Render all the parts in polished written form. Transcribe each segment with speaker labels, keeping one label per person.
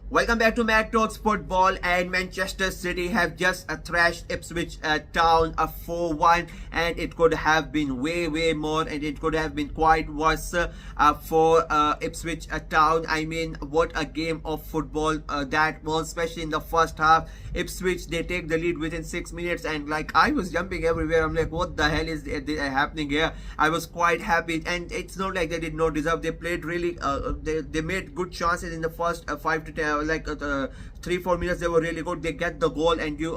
Speaker 1: Welcome back to Mad Talks Football, and Manchester City have just thrashed Ipswich Town a 4-1, and it could have been way more, and it could have been quite worse for Ipswich Town. I mean, what a game of football that was, especially in the first half. Ipswich, they take the lead within 6 minutes, and like I was jumping everywhere. I'm like, what the hell is happening here? I was quite happy, and it's not like they did not deserve. They played really, they made good chances in the first 5 to 10. 3-4 minutes they were really good. They get the goal and you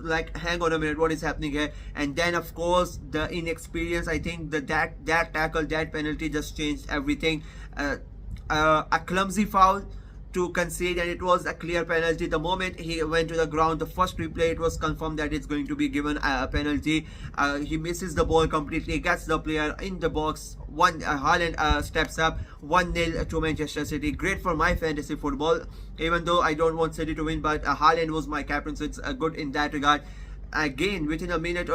Speaker 1: like, hang on a minute, what is happening here? And then of course the inexperience, I think that tackle, that penalty just changed everything. A clumsy foul to concede, and it was a clear penalty. The moment he went to the ground, the first replay, it was confirmed that it's going to be given a penalty. He misses the ball completely, gets the player in the box. Haaland steps up, 1-0 to Manchester City. Great for my fantasy football, even though I don't want City to win, but Haaland was my captain, so it's good in that regard. Again, within a minute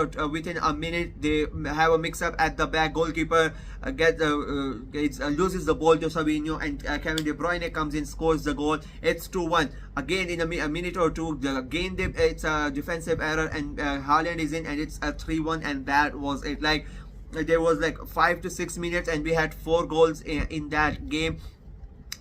Speaker 1: they have a mix-up at the back. Goalkeeper loses the ball to Sabinho, and Kevin De Bruyne comes in, scores the goal. It's 2-1. Again, in a minute or two, it's a defensive error, and Haaland is in, and it's a 3-1, and that was it. Like, there was like 5 to 6 minutes, and we had 4 goals in that game.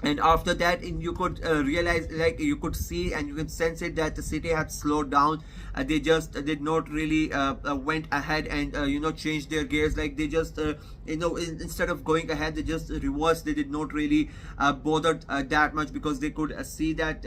Speaker 1: And after that, you could realize, like, you could see and you can sense it, that the City had slowed down. They just did not really went ahead and changed their gears. Like, they just instead of going ahead, they just reversed. They did not really bother that much, because they could see that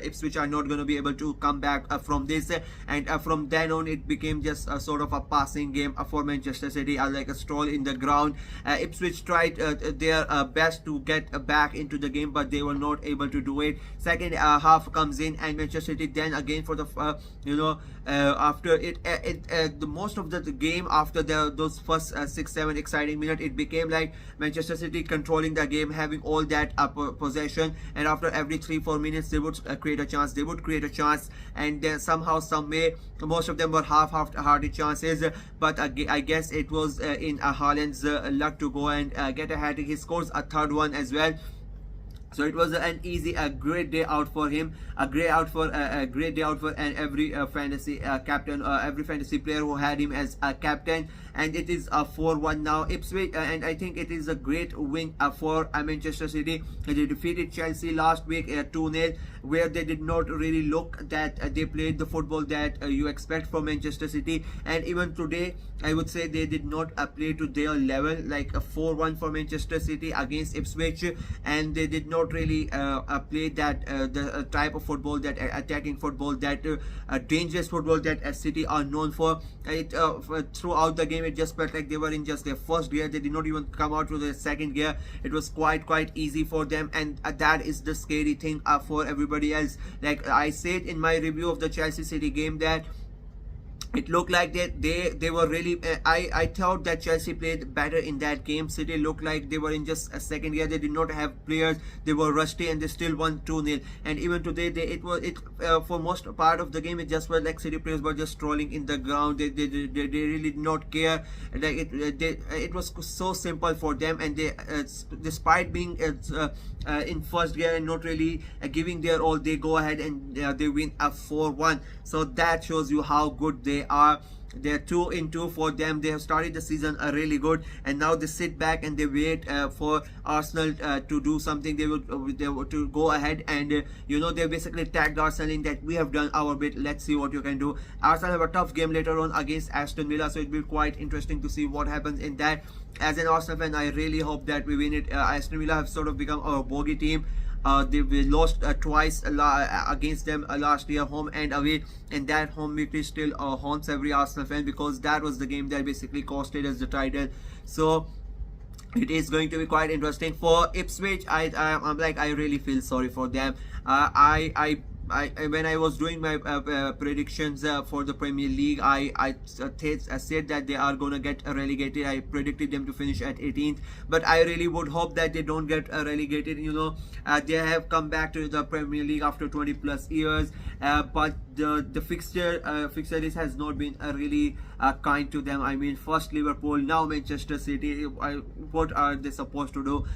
Speaker 1: Ipswich are not going to be able to come back from this. And from then on, it became just a sort of a passing game for Manchester City, like a stroll in the ground. Ipswich tried their best to get back into the game, but they were not able to do it. Second half comes in, and Manchester City then again for the after the most of the game, after those first 6-7 exciting minutes, it became like Manchester City controlling the game, having all that possession, and after every 3-4 minutes they would create a chance, and then somehow, some way, most of them were half-hearted chances, but I guess it was in Haaland's luck to go and get a hat-trick. He scores a third one as well. So it was a great day out for him, a great day out for every fantasy captain, every fantasy player who had him as a captain. And it is a 4-1 now, Ipswich, and I think it is a great win for Manchester City. They defeated Chelsea last week 2-0, where they did not really look that they played the football that you expect from Manchester City. And even today, I would say they did not play to their level. Like a 4-1 for Manchester City against Ipswich, and they did not really play that the type of football, that attacking football, that dangerous football that City are known for. Throughout the game, it just felt like they were in just their first gear. They did not even come out to their second gear. It was quite easy for them, and that is the scary thing for everybody else. Like I said in my review of the Chelsea City game, that it looked like they were really I thought that Chelsea played better in that game. City looked like they were in just a second gear. They did not have players, they were rusty, and they still won 2-0. And even today, for most part of the game, it just was like City players were just strolling in the ground. They really did not care. Like it was so simple for them, and they despite being in first gear and not really giving their all, they go ahead and they win a 4-1. So that shows you how good they are. They're 2-2 for them. They have started the season really good, and now they sit back and they wait for Arsenal to do something. They would to go ahead and they basically tagged Arsenal in that we have done our bit, let's see what you can do. Arsenal have a tough game later on against Aston Villa, so it will be quite interesting to see what happens in that. As an Arsenal fan, I really hope that we win it. Aston Villa have sort of become our bogey team. They lost twice against them last year, home and away, and that home victory still haunts every Arsenal fan, because that was the game that basically costed us the title. So it is going to be quite interesting for Ipswich. I'm like, I really feel sorry for them. When I was doing my predictions for the Premier League, I said that they are gonna get relegated. I predicted them to finish at 18th, but I really would hope that they don't get relegated. They have come back to the Premier League after 20+ years, but the fixture list has not been really kind to them. I mean, first Liverpool, now Manchester City. What are they supposed to do?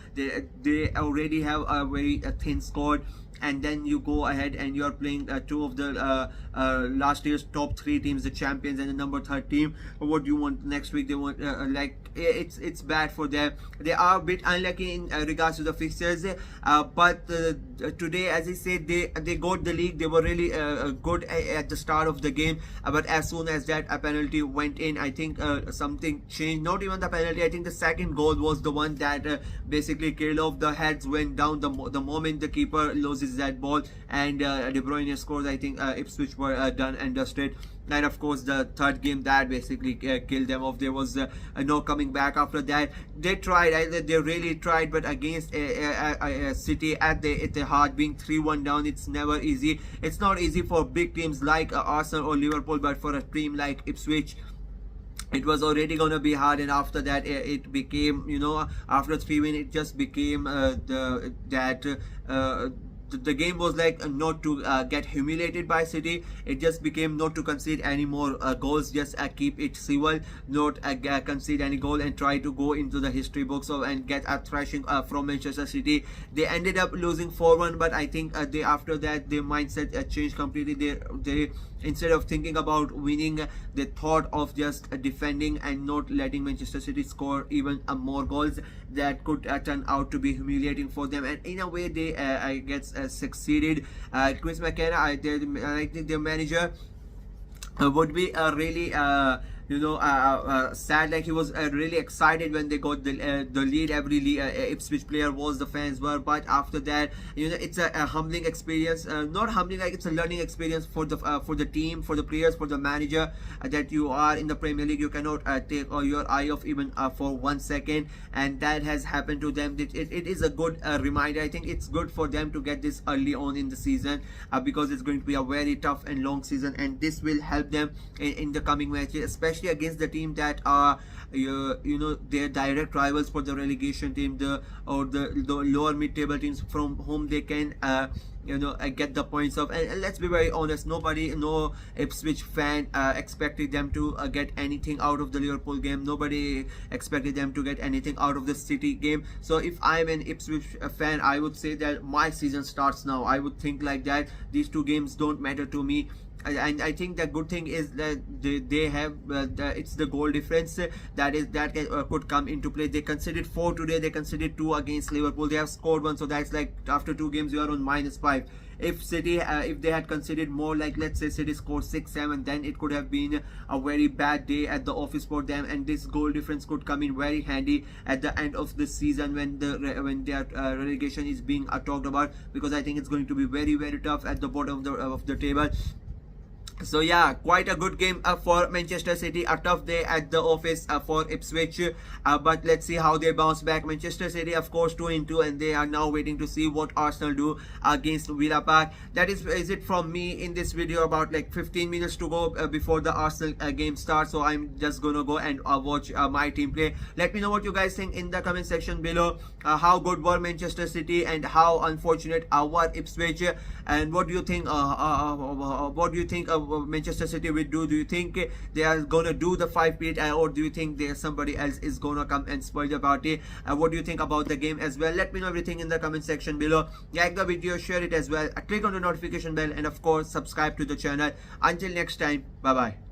Speaker 1: They already have a very thin squad, and then you go ahead and you are playing two of the last year's top three teams, the champions and the number third team. What do you want next week? They want it's bad for them. They are a bit unlucky in regards to the fixtures, but today, as I said, they got the league. They were really good at the start of the game, but as soon as that a penalty went in, I think something changed. Not even the penalty, I think the second goal was the one that basically killed off. The heads went down the moment the keeper loses that ball, and De Bruyne scores. I think Ipswich were done and dusted. And of course the third game that basically killed them off. There was no coming back after that. They tried, they really tried, but against City at the heart, being 3-1 down, it's never easy. It's not easy for big teams like Arsenal or Liverpool, but for a team like Ipswich, it was already gonna be hard. And after that it became, after 3 wins, it just became the game was like not to get humiliated by City. It just became not to concede any more goals, just keep it civil, not concede any goal and try to go into the history books and get a thrashing from Manchester City. They ended up losing 4-1, but I think after that their mindset changed completely. They instead of thinking about winning, they thought of just defending and not letting Manchester City score even more goals that could turn out to be humiliating for them. And in a way they I guess succeeded. Chris McKenna, I think their manager would be really sad. Like he was really excited when they got the lead. Every Ipswich player was, the fans were, but after that, it's a humbling experience. Not humbling, like it's a learning experience for the team, for the players, for the manager, that you are in the Premier League. You cannot take your eye off even for 1 second, and that has happened to them. It is a good reminder. I think it's good for them to get this early on in the season, because it's going to be a very tough and long season, and this will help them in the coming matches, especially against the team that are their direct rivals for the relegation team, the lower mid-table teams from whom they can get the points off. And let's be very honest, no Ipswich fan expected them to get anything out of the Liverpool game. Nobody expected them to get anything out of the City game. So if I'm an Ipswich fan, I would say that my season starts now. I would think like that. These two games don't matter to me. And I think the good thing is that they have it's the goal difference that could come into play. They conceded 4 today. They conceded 2 against Liverpool. They have scored 1, so that's like after 2 games you are on -5. If City if they had conceded more, like let's say City scored 6-7, then it could have been a very bad day at the office for them, and this goal difference could come in very handy at the end of the season when their relegation is being talked about, because I think it's going to be very, very tough at the bottom of the table. So yeah, quite a good game for Manchester City. A tough day at the office for Ipswich, but let's see how they bounce back. Manchester City, of course, 2-2, and they are now waiting to see what Arsenal do against Villa Park. That is it from me in this video. About like 15 minutes to go before the Arsenal game starts, so I'm just gonna go and watch my team play. Let me know what you guys think in the comment section below. How good were Manchester City, and how unfortunate were Ipswich, and what do you think? What do you think Manchester City will do? Do you think they are gonna do the 5-plate, or do you think there's somebody else is gonna come and spoil the party? What do you think about the game as well? Let me know everything in the comment section below. Like the video, share it as well, click on the notification bell, and of course subscribe to the channel. Until next time, bye bye.